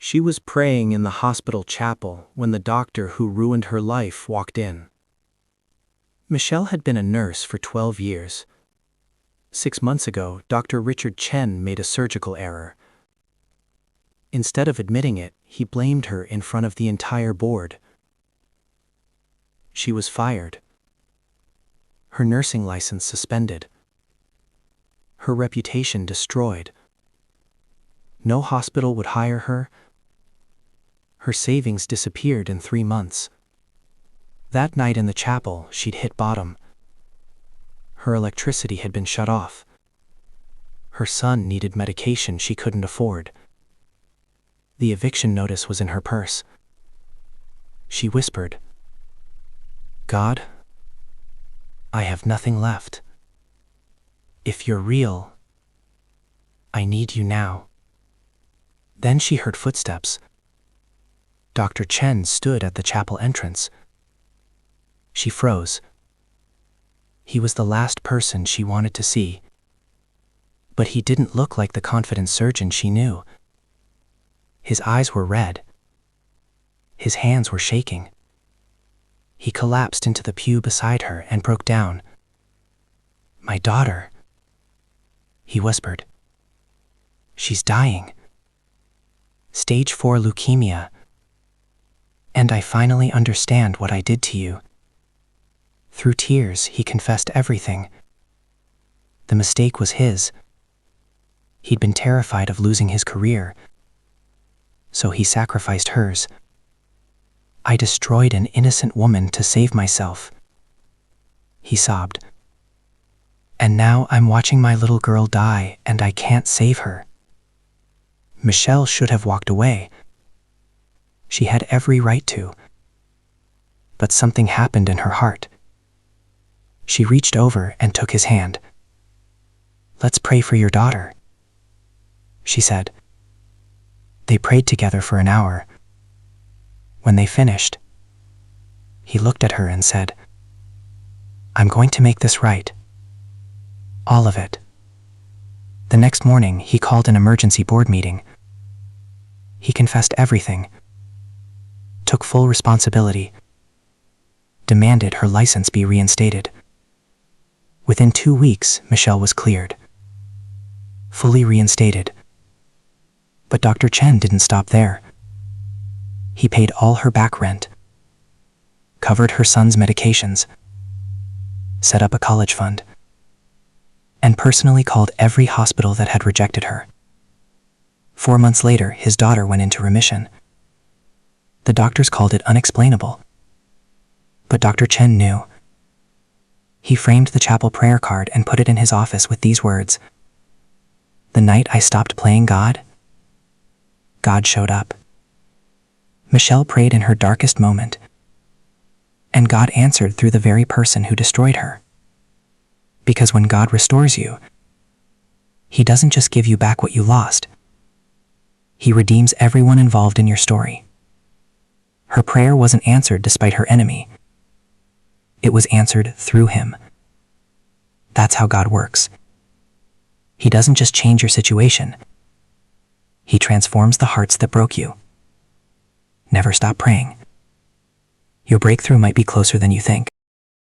She was praying in the hospital chapel when the doctor who ruined her life walked in. Michelle had been a nurse for 12 years. 6 months ago, Dr. Richard Chen made a surgical error. Instead of admitting it, he blamed her in front of the entire board. She was fired. Her nursing license suspended. Her reputation destroyed. No hospital would hire her. Her savings disappeared in 3 months. That night in the chapel, she'd hit bottom. Her electricity had been shut off. Her son needed medication she couldn't afford. The eviction notice was in her purse. She whispered, "God, I have nothing left. If you're real, I need you now." Then she heard footsteps. Dr. Chen stood at the chapel entrance. She froze. He was the last person she wanted to see. But he didn't look like the confident surgeon she knew. His eyes were red. His hands were shaking. He collapsed into the pew beside her and broke down. "My daughter," he whispered. "She's dying. Stage 4 leukemia. And I finally understand what I did to you." Through tears, he confessed everything. The mistake was his. He'd been terrified of losing his career, so he sacrificed hers. "I destroyed an innocent woman to save myself," he sobbed. "And now I'm watching my little girl die, and I can't save her." Michelle should have walked away. She had every right to. But something happened in her heart. She reached over and took his hand. "Let's pray for your daughter," she said. They prayed together for an hour. When they finished, he looked at her and said, "I'm going to make this right. All of it." The next morning, he called an emergency board meeting. He confessed everything, took full responsibility, demanded her license be reinstated. Within 2 weeks, Michelle was cleared, fully reinstated. But Dr. Chen didn't stop there. He paid all her back rent, covered her son's medications, set up a college fund, and personally called every hospital that had rejected her. 4 months later, his daughter went into remission. The doctors called it unexplainable. But Dr. Chen knew. He framed the chapel prayer card and put it in his office with these words, "The night I stopped playing God, God showed up." Michelle prayed in her darkest moment, and God answered through the very person who destroyed her. Because when God restores you, He doesn't just give you back what you lost. He redeems everyone involved in your story. Her prayer wasn't answered despite her enemy. It was answered through him. That's how God works. He doesn't just change your situation. He transforms the hearts that broke you. Never stop praying. Your breakthrough might be closer than you think.